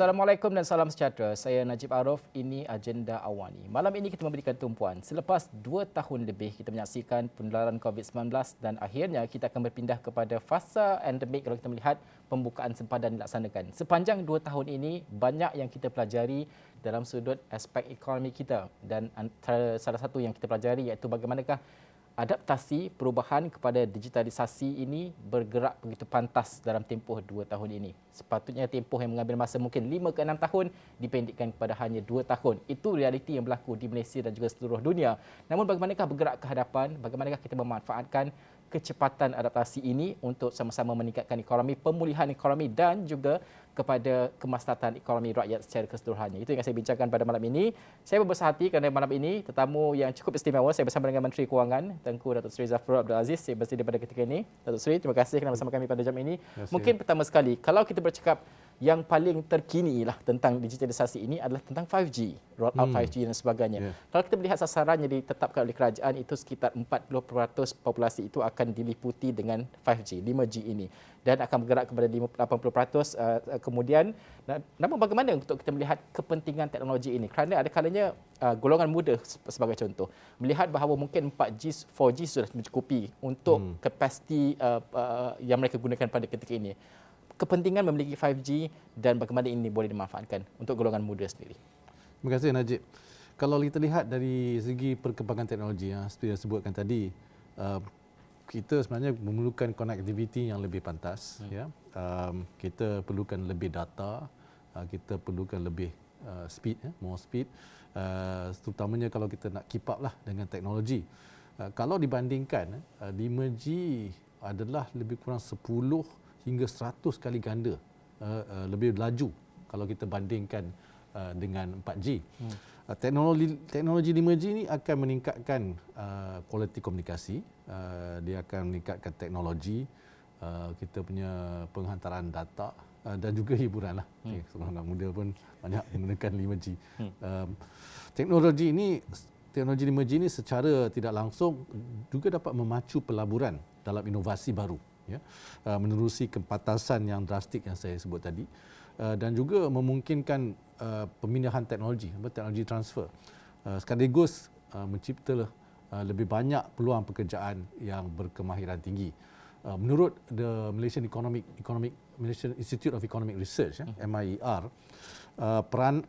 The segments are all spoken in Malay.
Assalamualaikum dan salam sejahtera. Saya Najib Arif. Ini Agenda Awani. Malam ini kita memberikan tumpuan. Selepas 2 tahun lebih kita menyaksikan penularan COVID-19 dan akhirnya kita akan berpindah kepada fasa endemik kalau kita melihat pembukaan sempadan dilaksanakan. Sepanjang 2 tahun ini banyak yang kita pelajari dalam sudut aspek ekonomi kita dan antara salah satu yang kita pelajari iaitu bagaimanakah adaptasi perubahan kepada digitalisasi ini bergerak begitu pantas dalam tempoh 2 tahun ini. Sepatutnya tempoh yang mengambil masa mungkin 5 ke 6 tahun dipendekkan kepada hanya 2 tahun. Itu realiti yang berlaku di Malaysia dan juga seluruh dunia. Namun bagaimanakah bergerak ke hadapan, bagaimanakah kita memanfaatkan kecepatan adaptasi ini untuk sama-sama meningkatkan ekonomi, pemulihan ekonomi dan juga kepada kemaslahatan ekonomi rakyat secara keseluruhannya. Itu yang saya bincangkan pada malam ini. Saya berbesar hati kerana malam ini tetamu yang cukup istimewa. Saya bersama dengan Menteri Kewangan, Tengku Datuk Seri Zafrul Abdul Aziz. Saya bersedia pada ketika ini. Datuk Seri, terima kasih kerana bersama kami pada jam ini. Mungkin pertama sekali, kalau kita bercakap yang paling terkini lah tentang digitalisasi ini adalah tentang 5G, roll out 5G dan sebagainya. Kalau kita melihat sasaran yang ditetapkan oleh kerajaan itu sekitar 40% populasi itu akan diliputi dengan 5G, 5G ini dan akan bergerak kepada 80%. Kemudian, namun bagaimana untuk kita melihat kepentingan teknologi ini? Kerana ada kalanya golongan muda sebagai contoh melihat bahawa mungkin 4G, 4G sudah mencukupi untuk kapasiti yang mereka gunakan pada ketika ini. Kepentingan memiliki 5G dan bagaimana ini boleh dimanfaatkan untuk golongan muda sendiri. Terima kasih Najib. Kalau kita lihat dari segi perkembangan teknologi yang seperti yang sebutkan tadi, kita sebenarnya memerlukan connectivity yang lebih pantas. Ya. Kita perlukan lebih data, kita perlukan lebih speed, more speed, terutamanya kalau kita nak keep up lah dengan teknologi. Kalau dibandingkan, 5G adalah lebih kurang 10 hingga 100 kali ganda lebih laju kalau kita bandingkan dengan 4G. Teknologi 5G ini akan meningkatkan kualiti komunikasi, dia akan meningkatkan teknologi, kita punya penghantaran data dan juga hiburan lah. Orang muda pun banyak menggunakan 5G. Teknologi 5G ini secara tidak langsung juga dapat memacu pelaburan dalam inovasi baru. Ya, menerusi kepantasan yang drastik yang saya sebut tadi dan juga memungkinkan pemindahan teknologi transfer sekaligus mencipta lebih banyak peluang pekerjaan yang berkemahiran tinggi. Menurut the Malaysian Institute of Economic Research, MIER,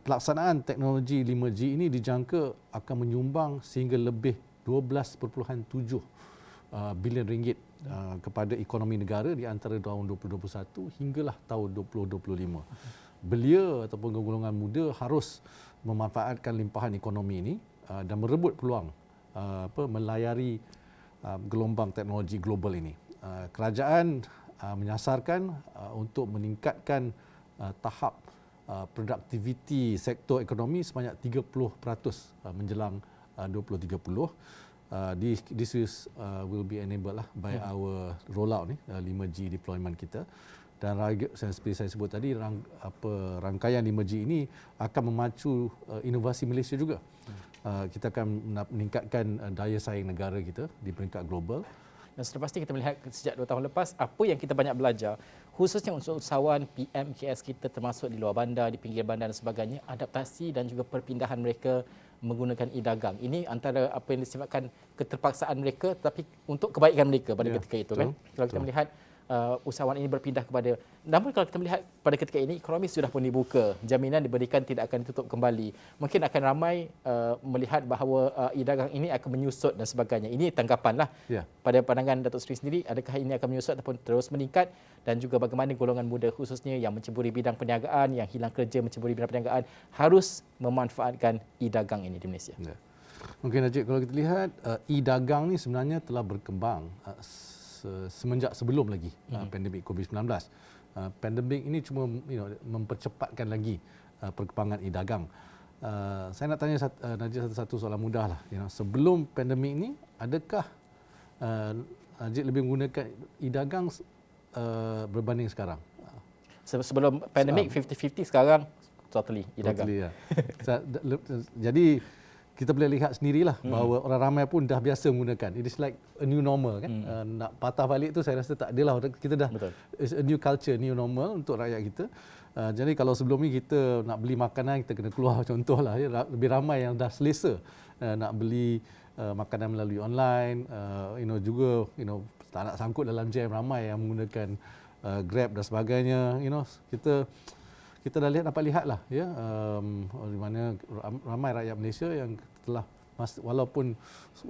pelaksanaan teknologi 5G ini dijangka akan menyumbang sehingga lebih 12.7 bilion ringgit kepada ekonomi negara di antara tahun 2021 hinggalah tahun 2025. Belia ataupun golongan muda harus memanfaatkan limpahan ekonomi ini dan merebut peluang melayari gelombang teknologi global ini. Kerajaan menyasarkan untuk meningkatkan tahap produktiviti sektor ekonomi sebanyak 30% menjelang 2030. This will be enabled lah by our rollout ni 5G deployment kita, dan seperti saya sebut tadi rangkaian 5G ini akan memacu inovasi Malaysia juga. Kita akan meningkatkan daya saing negara kita di peringkat global. Dan sudah pasti kita melihat sejak 2 tahun lepas apa yang kita banyak belajar, khususnya untuk usahawan PMKS kita termasuk di luar bandar, di pinggir bandar dan sebagainya, adaptasi dan juga perpindahan mereka menggunakan e-dagang. Ini antara apa yang disebabkan keterpaksaan mereka tetapi untuk kebaikan mereka pada ketika itu. Kan? Kalau kita melihat usahawan ini berpindah kepada, namun kalau kita melihat pada ketika ini ekonomi sudah pun dibuka, jaminan diberikan tidak akan ditutup kembali. Mungkin akan ramai melihat bahawa e-dagang ini akan menyusut dan sebagainya. Ini tanggapanlah pada pandangan Datuk Seri sendiri, adakah ini akan menyusut ataupun terus meningkat, dan juga bagaimana golongan muda khususnya yang menceburi bidang perniagaan, yang hilang kerja menceburi bidang perniagaan harus memanfaatkan e-dagang ini di Malaysia. Mungkin Najib, kalau kita lihat e-dagang ni sebenarnya telah berkembang semenjak sebelum lagi pandemik COVID-19. Pandemik ini cuma mempercepatkan lagi perkembangan e-dagang. Saya nak tanya Najib satu soalan mudah lah. Sebelum pandemik ini, adakah Najib lebih menggunakan e-dagang berbanding sekarang? Sebelum pandemik 50-50, sekarang totally e-dagang. Totally, ya. Jadi kita boleh lihat sendirilah bahawa orang ramai pun dah biasa menggunakan. It is like a new normal kan. Nak patah balik tu saya rasa tak adalah. Kita dah, it's a new culture, new normal untuk rakyat kita. Jadi kalau sebelum ni kita nak beli makanan, kita kena keluar contohlah, ya, lebih ramai yang dah selesa nak beli makanan melalui online, juga tak nak sangkut dalam jam, ramai yang menggunakan Grab dan sebagainya. Kita dah dapat lihatlah, ya, di mana ramai rakyat Malaysia yang telah walaupun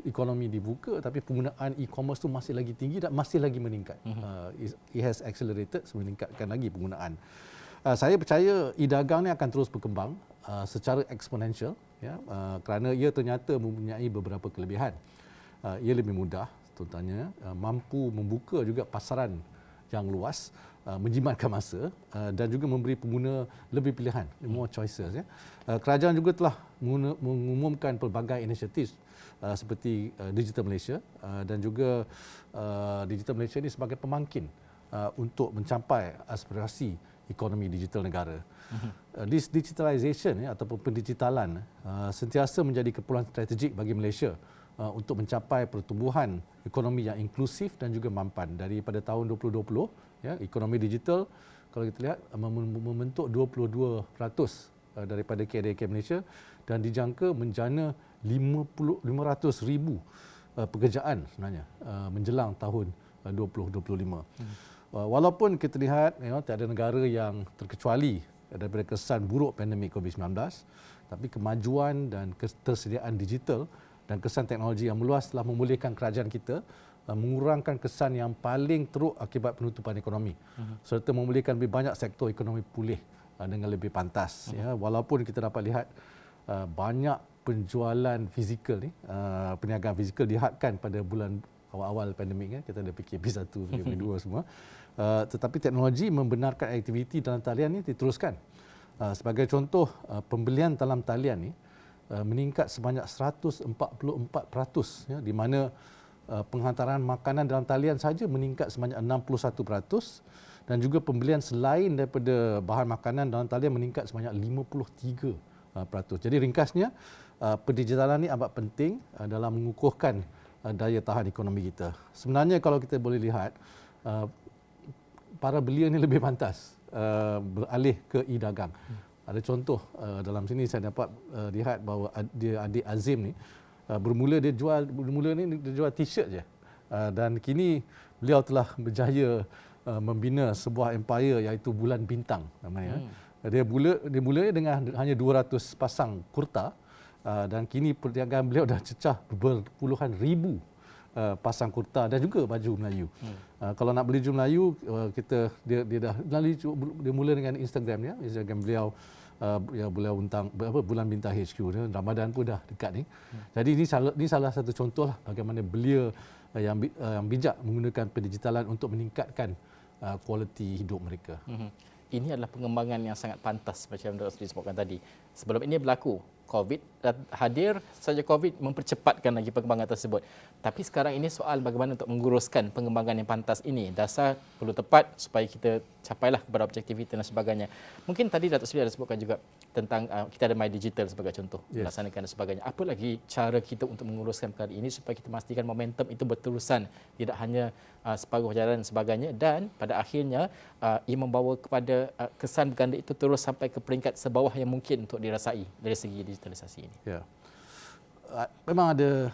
ekonomi dibuka, tapi penggunaan e-commerce tu masih lagi tinggi dan masih lagi meningkat. It has accelerated, meningkatkan lagi penggunaan. Saya percaya e-dagang ni akan terus berkembang secara eksponensial, ya, kerana ia ternyata mempunyai beberapa kelebihan. Ia lebih mudah, contohnya mampu membuka juga pasaran yang luas, menjimatkan masa dan juga memberi pengguna lebih pilihan, more choices. Ya. Kerajaan juga telah mengumumkan pelbagai inisiatif seperti Digital Malaysia dan juga Digital Malaysia ini sebagai pemangkin untuk mencapai aspirasi ekonomi digital negara. Digitalization, ya, ataupun pendigitalan sentiasa menjadi keperluan strategik bagi Malaysia untuk mencapai pertumbuhan ekonomi yang inklusif dan juga mampan. Daripada tahun 2020, ya, ekonomi digital kalau kita lihat membentuk 22% daripada KDK Malaysia dan dijangka menjana 500,000 pekerjaan sebenarnya menjelang tahun 2025. Walaupun kita lihat, tiada negara yang terkecuali daripada kesan buruk pandemik COVID-19, tapi kemajuan dan ketersediaan digital dan kesan teknologi yang meluas telah membolehkan kerajaan kita mengurangkan kesan yang paling teruk akibat penutupan ekonomi, serta membolehkan lebih banyak sektor ekonomi pulih dengan lebih pantas. Ya, walaupun kita dapat lihat banyak penjualan fizikal ni, perniagaan fizikal dihadkan pada bulan awal-awal pandemik, ya, kita ada PKP 1, PKP 2 semua. Tetapi teknologi membenarkan aktiviti dalam talian ini diteruskan. Sebagai contoh, pembelian dalam talian ni meningkat sebanyak 144%, ya, di mana penghantaran makanan dalam talian saja meningkat sebanyak 61% dan juga pembelian selain daripada bahan makanan dalam talian meningkat sebanyak 53%. Jadi ringkasnya, pendigitalan ini amat penting dalam mengukuhkan daya tahan ekonomi kita. Sebenarnya kalau kita boleh lihat, para belia ni lebih pantas beralih ke e-dagang. Ada contoh dalam sini saya dapat lihat bahawa dia adik Azim ni bermula dia jual t-shirt je, dan kini beliau telah berjaya membina sebuah empire iaitu Bulan Bintang namanya. Dia mula dengan hanya 200 pasang kurta, dan kini perniagaan beliau dah cecah berpuluhan ribu pasang kurta dan juga baju Melayu. Kalau nak beli baju Melayu, dia mula dengan Instagram, ya. Instagram beliau beliau Bulan Bintang HQ, ya. Ramadan pun dah dekat ni. Jadi ini salah satu contoh lah bagaimana belia yang bijak menggunakan pendigitalan untuk meningkatkan kualiti hidup mereka. Ini adalah pengembangan yang sangat pantas macam Dr. Sri sebutkan tadi. Sebelum ini berlaku, COVID hadir saja, COVID mempercepatkan lagi pengembangan tersebut. Tapi sekarang ini soal bagaimana untuk menguruskan pengembangan yang pantas ini. Dasar perlu tepat supaya kita capailah kepada objektiviti dan sebagainya. Mungkin tadi Dr. Sri ada sebutkan juga tentang kita ada My Digital sebagai contoh, melaksanakan dan sebagainya. Apa lagi cara kita untuk menguruskan perkara ini supaya kita memastikan momentum itu berterusan, tidak hanya separuh jalan dan sebagainya, dan pada akhirnya ia membawa kepada kesan berganda itu terus sampai ke peringkat sebawah yang mungkin untuk dirasai dari segi digitalisasi ini. Ya. Memang ada,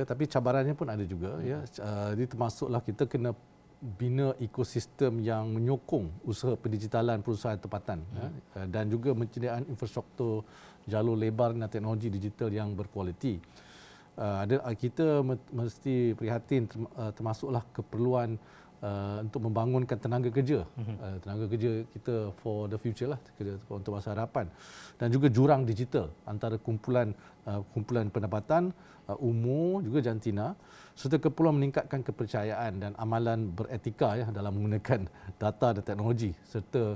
tapi cabarannya pun ada juga, ya. Ini termasuklah kita kena bina ekosistem yang menyokong usaha pendigitalan perusahaan tempatan, ya, dan juga penyediaan infrastruktur jalur lebar dan teknologi digital yang berkualiti. Kita mesti prihatin termasuklah keperluan untuk membangunkan tenaga kerja, tenaga kerja kita for the future lah, untuk masa hadapan, dan juga jurang digital antara kumpulan pendapatan, umur juga jantina, serta keperluan meningkatkan kepercayaan dan amalan beretika, ya, dalam menggunakan data dan teknologi, serta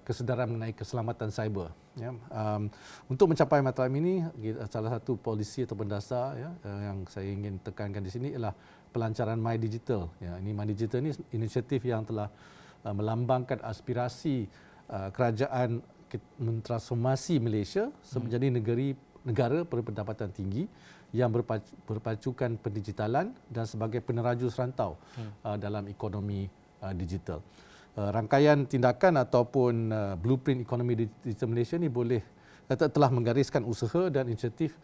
kesedaran mengenai keselamatan cyber. Ya. Untuk mencapai matlamat ini, salah satu polisi atau dasar, ya, yang saya ingin tekankan di sini ialah pelancaran My Digital. Ya, ini My Digital ini inisiatif yang telah melambangkan aspirasi kerajaan mentransformasi Malaysia menjadi negara berpendapatan tinggi yang berpacukan pendigitalan dan sebagai peneraju serantau dalam ekonomi digital. Rangkaian tindakan ataupun blueprint ekonomi digital Malaysia ni telah menggariskan usaha dan inisiatif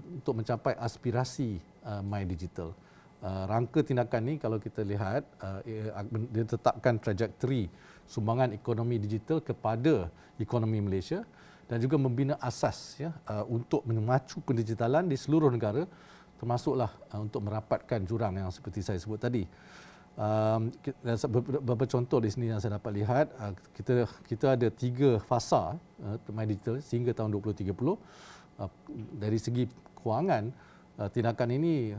untuk mencapai aspirasi My Digital. Rangka tindakan ni kalau kita lihat dia tetapkan trajektori sumbangan ekonomi digital kepada ekonomi Malaysia dan juga membina asas untuk memacu pendigitalan di seluruh negara, termasuklah untuk merapatkan jurang yang seperti saya sebut tadi. Beberapa contoh di sini yang saya dapat lihat, kita ada 3 fasa My Digital sehingga tahun 2030. Dari segi kewangan, tindakan ini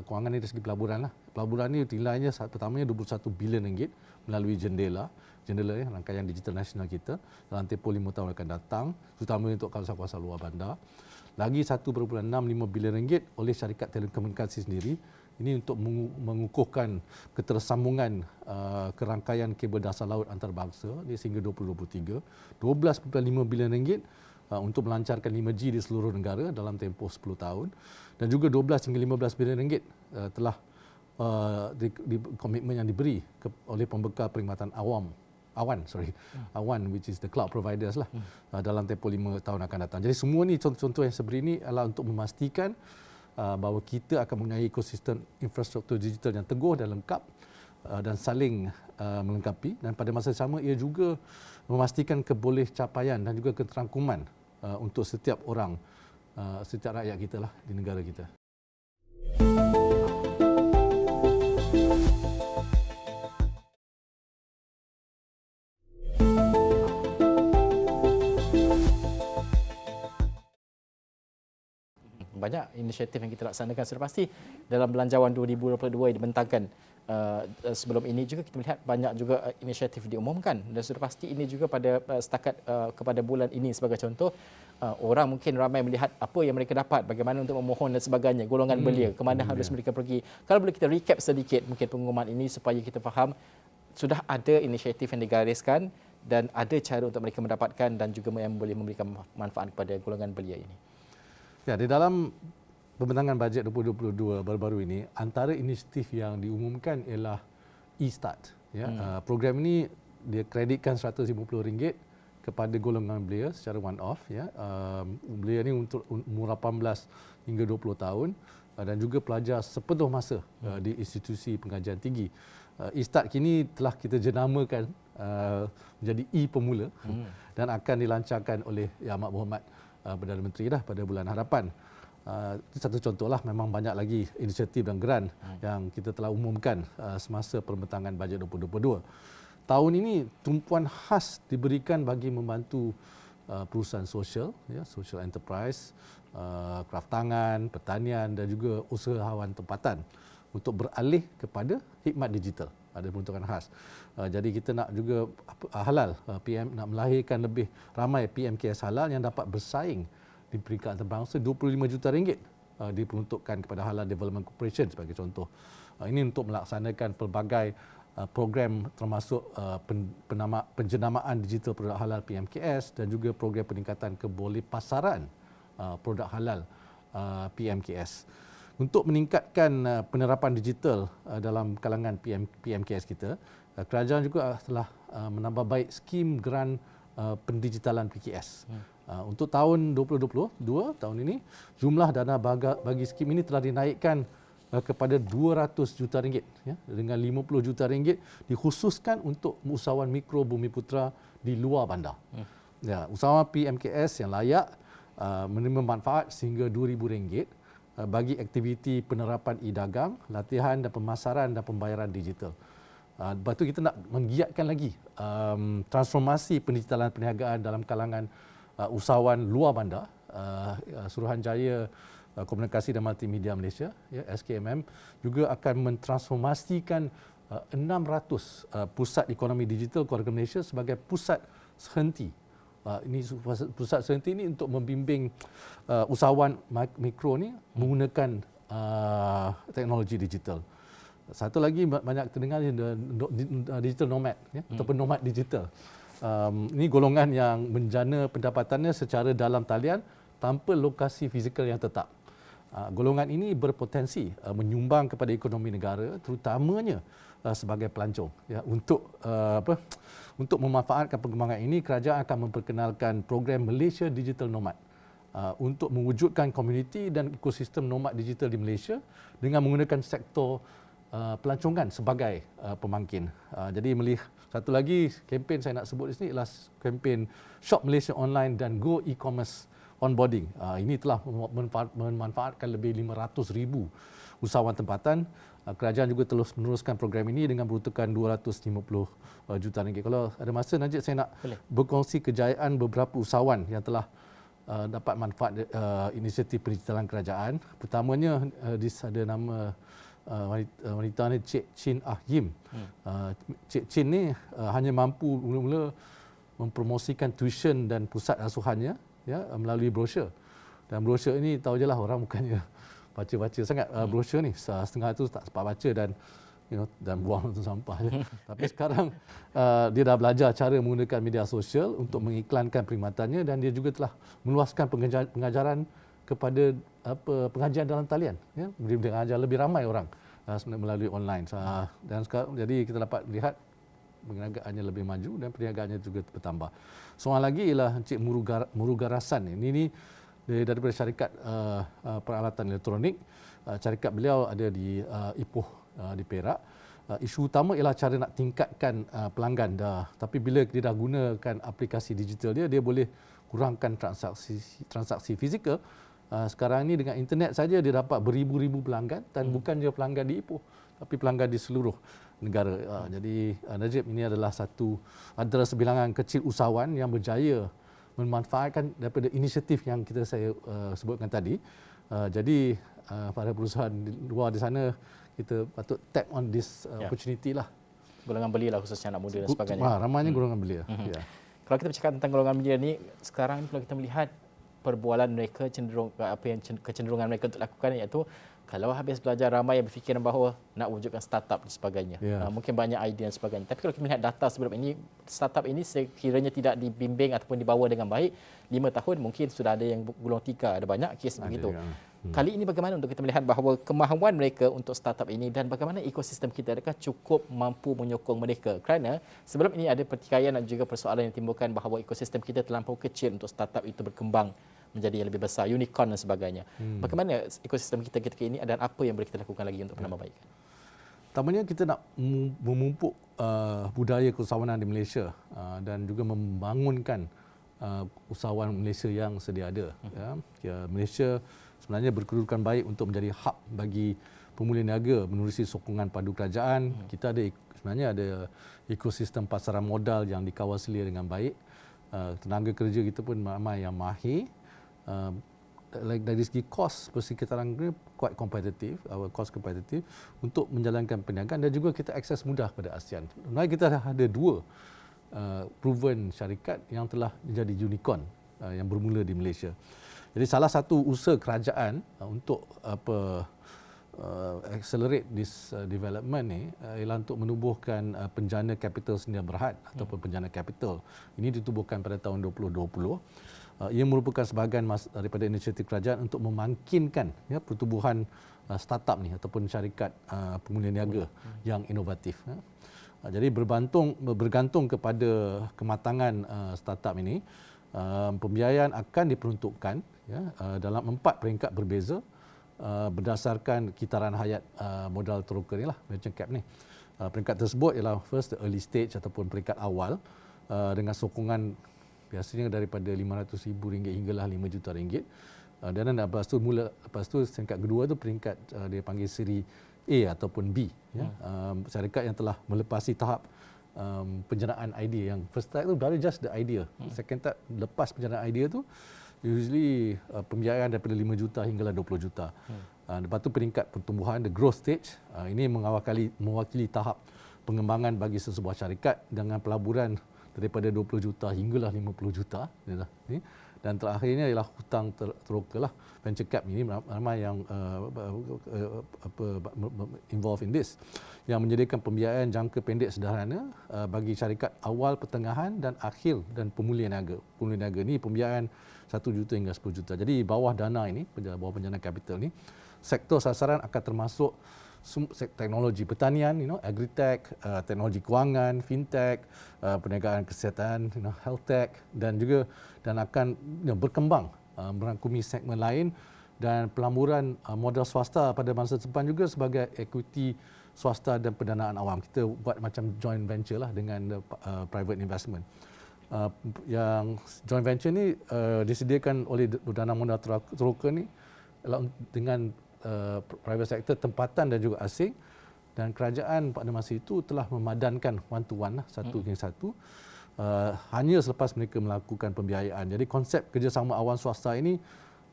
kewangan ini dari segi pelaburan lah. Pelaburan ini nilainya pertamanya 21 bilion ringgit melalui jendela rangkaian digital nasional kita dalam tempoh 5 tahun akan datang, terutamanya untuk kawasan-kawasan luar bandar. Lagi 1.65 bilion ringgit oleh syarikat telekomunikasi sendiri. Ini untuk mengukuhkan ketersambungan kerangkaian kabel dasar laut antarabangsa ini sehingga 2023. 12.5 bilion ringgit untuk melancarkan 5G di seluruh negara dalam tempoh 10 tahun. Dan juga 12 hingga 15 bilion ringgit telah komitmen yang diberi oleh pembekal perkhidmatan awan which is the cloud providers lah dalam tempoh 5 tahun akan datang. Jadi semua ni contoh-contoh yang seberi ni adalah untuk memastikan bahawa kita akan mempunyai ekosistem infrastruktur digital yang teguh dan lengkap dan saling melengkapi, dan pada masa yang sama ia juga memastikan kebolehcapaian dan juga keterangkuman untuk setiap orang, setiap rakyat kita lah di negara kita. Banyak inisiatif yang kita laksanakan. Sudah pasti dalam Belanjawan 2022 yang dibentangkan sebelum ini juga kita melihat banyak juga inisiatif diumumkan, dan sudah pasti ini juga pada setakat kepada bulan ini sebagai contoh, orang mungkin ramai melihat apa yang mereka dapat, bagaimana untuk memohon dan sebagainya, golongan belia, ke mana harus mereka pergi. Kalau boleh kita recap sedikit mungkin pengumuman ini supaya kita faham sudah ada inisiatif yang digariskan dan ada cara untuk mereka mendapatkan dan juga yang boleh memberikan manfaat kepada golongan belia ini. Ya, di dalam pembentangan bajet 2022 baru-baru ini, antara inisiatif yang diumumkan ialah e-Start. Program ini dia kreditkan RM150 kepada golongan belia secara one-off. Belia ini untuk umur 18 hingga 20 tahun dan juga pelajar sepenuh masa di institusi pengajian tinggi. e-Start kini telah kita jenamakan menjadi e-Pemula dan akan dilancarkan oleh Yang Amat Berhormat Perdana Menteri pada bulan hadapan. Itu satu contohlah, memang banyak lagi inisiatif dan grant yang kita telah umumkan semasa pembentangan bajet 2022. Tahun ini tumpuan khas diberikan bagi membantu perusahaan sosial, social enterprise, kraftangan, pertanian dan juga usahawan tempatan untuk beralih kepada khidmat digital. Ada peruntukan khas. Jadi kita nak juga halal, PM nak melahirkan lebih ramai PMKS halal yang dapat bersaing di peringkat antarabangsa. 25 juta ringgit diperuntukkan kepada Halal Development Corporation sebagai contoh. Ini untuk melaksanakan pelbagai program termasuk penjenamaan digital produk halal PMKS dan juga program peningkatan kebolehpasaran produk halal PMKS. Untuk meningkatkan penerapan digital dalam kalangan PMKS kita, kerajaan juga telah menambah baik skim grant pendigitalan PKS. Untuk tahun 2022, tahun ini, jumlah dana bagi skim ini telah dinaikkan kepada 200 juta ringgit, dengan 50 juta ringgit dikhususkan untuk usahawan mikro Bumiputera di luar bandar. Usahawan PMKS yang layak menerima manfaat sehingga RM2,000 bagi aktiviti penerapan e-dagang, latihan dan pemasaran dan pembayaran digital. Lepas tu kita nak menggiatkan lagi transformasi pendigitalan perniagaan dalam kalangan usahawan luar bandar. Suruhanjaya Komunikasi dan Multimedia Malaysia, SKMM, juga akan mentransformasikan 600 pusat ekonomi digital keluarga Malaysia sebagai pusat sehenti. Ini pusat sehenti ini untuk membimbing usahawan mikro ni menggunakan teknologi digital. Satu lagi banyak terdengar digital nomad, ataupun nomad digital. Ini golongan yang menjana pendapatannya secara dalam talian tanpa lokasi fizikal yang tetap. Golongan ini berpotensi menyumbang kepada ekonomi negara, terutamanya sebagai pelancong. Ya, untuk memanfaatkan perkembangan ini, kerajaan akan memperkenalkan program Malaysia Digital Nomad untuk mewujudkan komuniti dan ekosistem nomad digital di Malaysia dengan menggunakan sektor pelancongan sebagai pemangkin. Jadi satu lagi kempen saya nak sebut di sini ialah kempen Shop Malaysia Online dan Go E-commerce Onboarding. Ini telah memanfaatkan lebih 500,000 usahawan tempatan. Kerajaan juga terus meneruskan program ini dengan peruntukan 250 juta ringgit. Kalau ada masa Najib, saya nak berkongsi kejayaan beberapa usahawan yang telah dapat manfaat inisiatif pendigitalan kerajaan. Pertamanya ada nama wanita ni Cik Chin Ah Yim. Cik Chin ni hanya mampu mula-mula mempromosikan tuition dan pusat asuhannya ya melalui brosur. Dan brosur ini tahu je lah orang bukannya baca-baca sangat brosur ni. Setengah tu tak sempat baca dan dan buang tu sampah je. Tapi sekarang dia dah belajar cara menggunakan media sosial untuk mengiklankan perkhidmatannya dan dia juga telah meluaskan pengajaran kepada pengajian dalam talian ya. Dia mengajar lebih ramai orang melalui online. Dan sekarang jadi kita dapat lihat perniagaannya lebih maju dan perniagaannya juga bertambah. Seorang lagi ialah Encik Murugarasan. Ini daripada syarikat peralatan elektronik. Syarikat beliau ada di Ipoh di Perak. Isu utama ialah cara nak tingkatkan pelanggan dah. Tapi bila dia dah gunakan aplikasi digital dia boleh kurangkan transaksi fizikal. Sekarang ini dengan internet saja dia dapat beribu-ribu pelanggan dan bukan je pelanggan di Ipoh tapi pelanggan di seluruh negara. Jadi Najib, ini adalah antara sebilangan kecil usahawan yang berjaya memanfaatkan daripada inisiatif yang saya sebutkan tadi. Jadi para perusahaan di luar di sana kita patut tap on this opportunity lah. Golongan belia lah khususnya anak muda dan sebagainya. Ramainya golongan belia. Ya. Kalau kita bercakap tentang golongan belia ni, sekarang kalau kita melihat perbualan mereka kecenderungan mereka untuk lakukan iaitu kalau habis belajar ramai yang berfikiran bahawa nak wujudkan startup dan sebagainya. Mungkin banyak idea dan sebagainya. Tapi kalau kita melihat data sebelum ini, startup ini sekiranya tidak dibimbing ataupun dibawa dengan baik, 5 tahun mungkin sudah ada yang gulung tikar, ada banyak kes begitu. Kali ini bagaimana untuk kita melihat bahawa kemahuan mereka untuk startup ini dan bagaimana ekosistem kita adakah cukup mampu menyokong mereka? Kerana sebelum ini ada pertikaian dan juga persoalan yang timbulkan bahawa ekosistem kita terlampau kecil untuk startup itu berkembang menjadi yang lebih besar, unicorn dan sebagainya. Bagaimana ekosistem kita ketika ini dan apa yang boleh kita lakukan lagi untuk menambahbaikan? Pertamanya kita nak memupuk budaya keusahawanan di Malaysia dan juga membangunkan usahawan Malaysia yang sedia ada. Malaysia sebenarnya berkedudukan baik untuk menjadi hub bagi pemulihan niaga menerusi sokongan padu kerajaan. Kita sebenarnya ada ekosistem pasaran modal yang dikawal selia dengan baik. Tenaga kerja kita pun ramai yang mahir. Dari segi kos persekitaran ini quite kompetitif, cost kompetitif untuk menjalankan perniagaan dan juga kita akses mudah kepada ASEAN. Sebenarnya kita ada 2 proven syarikat yang telah menjadi unicorn yang bermula di Malaysia. Jadi salah satu usaha kerajaan untuk accelerate this development ni ialah untuk menubuhkan penjana kapital sedia berhad ataupun penjana kapital. Ini ditubuhkan pada tahun 2020. Ia merupakan sebahagian daripada inisiatif kerajaan untuk memangkinkan pertumbuhan startup ni ataupun syarikat pemulihan niaga yang inovatif. Jadi bergantung kepada kematangan startup ini, pembiayaan akan diperuntukkan dalam 4 peringkat berbeza berdasarkan kitaran hayat modal teroka ni lah, venture cap ni. Peringkat tersebut ialah first, the early stage ataupun peringkat awal dengan sokongan biasanya daripada RM500,000 hinggalah RM5 juta. Dan lepas tu peringkat kedua tu peringkat dia panggil siri A ataupun B. Syarikat yang telah melepasi tahap penjanaan idea. Yang first type tu baru just the idea. Second type lepas penjanaan idea tu usually pembiayaan daripada 5 juta hinggalah 20 juta. Lepas tu peringkat pertumbuhan, the growth stage, ini mewakili tahap pengembangan bagi sesebuah syarikat dengan pelaburan daripada 20 juta hinggalah 50 juta. Dan terakhirnya ialah hutang teroka lah. Venture cap ini ramai yang involved in this, yang menyediakan pembiayaan jangka pendek sederhana bagi syarikat awal, pertengahan dan akhir dan pemulihan niaga. Pemulihan niaga ni pembiayaan 1 juta hingga 10 juta. Jadi bawah dana ini, bawah penjanaan kapital ni, sektor sasaran akan termasuk teknologi pertanian, agritech, teknologi kewangan, fintech, perniagaan kesihatan, health tech, dan akan berkembang merangkumi segmen lain, dan pelaburan modal swasta pada masa depan juga sebagai equity swasta dan pendanaan awam. Kita buat macam joint venture lah dengan private investment. Yang joint venture ni disediakan oleh dana modal teroka ni dengan private sector tempatan dan juga asing, dan kerajaan pada masa itu telah memadankan one to one lah, satu ke satu, hanya selepas mereka melakukan pembiayaan. Jadi konsep kerjasama awam swasta ini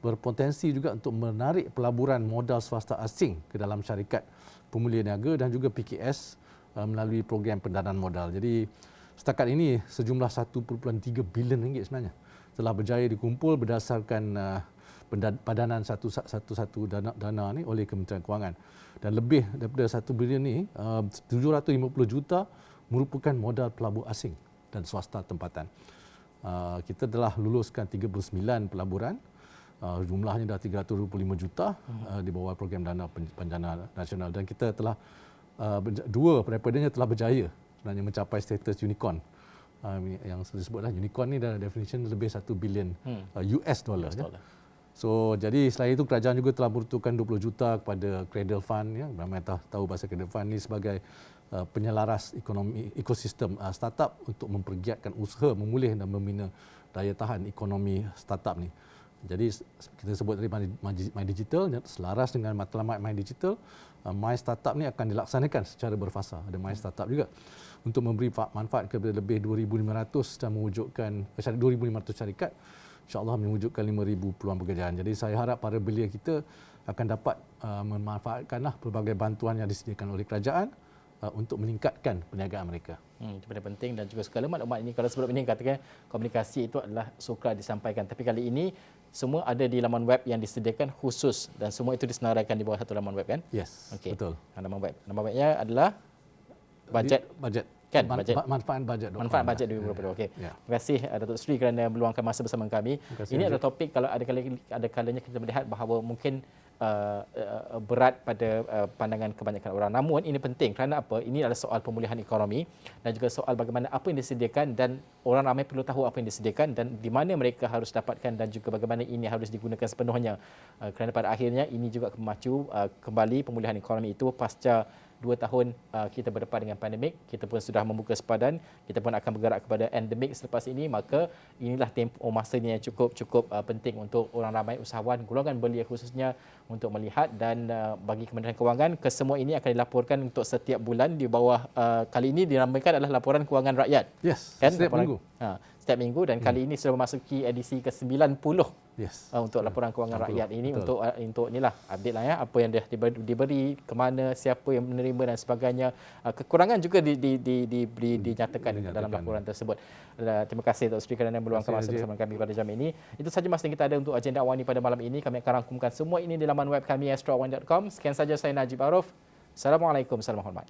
berpotensi juga untuk menarik pelaburan modal swasta asing ke dalam syarikat pemulihan niaga dan juga PKS melalui program pendanaan modal. Jadi setakat ini sejumlah 1.3 bilion ringgit sebenarnya telah berjaya dikumpul berdasarkan padanan satu dana ni oleh Kementerian Kewangan, dan lebih daripada 1 bilion ni 750 juta merupakan modal pelabur asing dan swasta tempatan. Kita telah luluskan 39 pelaburan, jumlahnya dah 325 juta di bawah program dana bencana nasional, dan kita telah dua daripadanya telah berjaya sebenarnya mencapai status unicorn. Yang disebutlah unicorn ni dah definition lebih 1 bilion US dollar. So, jadi selain itu kerajaan juga telah meruntukkan 20 juta kepada Cradle Fund, ya. Ramai tahu bahasa Cradle Fund ni sebagai penyelaras ekonomi ekosistem startup untuk mempergiatkan usaha memulih dan membina daya tahan ekonomi startup ni. Jadi kita sebut tadi My Digital, selaras dengan matlamat My Digital, My Startup ni akan dilaksanakan secara berfasa. Ada My Startup juga untuk memberi manfaat kepada lebih 2,500 dan mewujudkan 2,500 syarikat, insya-Allah mewujudkan 5,000 peluang pekerjaan. Jadi saya harap para belia kita akan dapat memanfaatkanlah pelbagai bantuan yang disediakan oleh kerajaan untuk meningkatkan perniagaan mereka. Itu benda penting, dan juga segala maklumat ini, kalau sebelum ini katakan komunikasi itu adalah sukar disampaikan, tapi kali ini semua ada di laman web yang disediakan khusus, dan semua itu disenaraikan di bawah satu laman web, kan? Yes, okay. Betul. Laman web. Nama webnya adalah budget. Kan? Manfaat bajet. Manfaat bajet 2020. Okey. Ya. Terima kasih Datuk Seri kerana meluangkan masa bersama kami. Ini adalah topik, kalau ada kalanya kita melihat bahawa mungkin berat pada pandangan kebanyakan orang. Namun ini penting kerana apa? Ini adalah soal pemulihan ekonomi dan juga soal bagaimana apa yang disediakan, dan orang ramai perlu tahu apa yang disediakan dan di mana mereka harus dapatkan, dan juga bagaimana ini harus digunakan sepenuhnya. Kerana pada akhirnya ini juga memacu kembali pemulihan ekonomi itu pasca 2 tahun kita berdepan dengan pandemik. Kita pun sudah membuka sepadan, kita pun akan bergerak kepada endemik selepas ini. Maka inilah tempoh masanya yang cukup penting untuk orang ramai usahawan, golongan belia khususnya, untuk melihat, dan bagi Kementerian Kewangan, kesemua ini akan dilaporkan untuk setiap bulan di bawah, kali ini dinamakan adalah laporan kewangan rakyat. Yes, kan? setiap minggu. Setiap minggu, dan kali ini sudah memasuki edisi ke-90. Yes. Untuk laporan kewangan rakyat ini. Betul. untuk inilah update lah, ya, apa yang dah diberi, ke mana, siapa yang menerima dan sebagainya. Kekurangan juga dinyatakan dalam laporan tersebut. Terima kasih Dr. Sri kerana meluangkan masa bersama kami pada jam ini. Itu saja masa yang kita ada untuk agenda awani pada malam ini. Kami akan rangkumkan semua ini di laman web kami astroone.com. Sekian saja, saya Najib Arif. Assalamualaikum, salam hormat.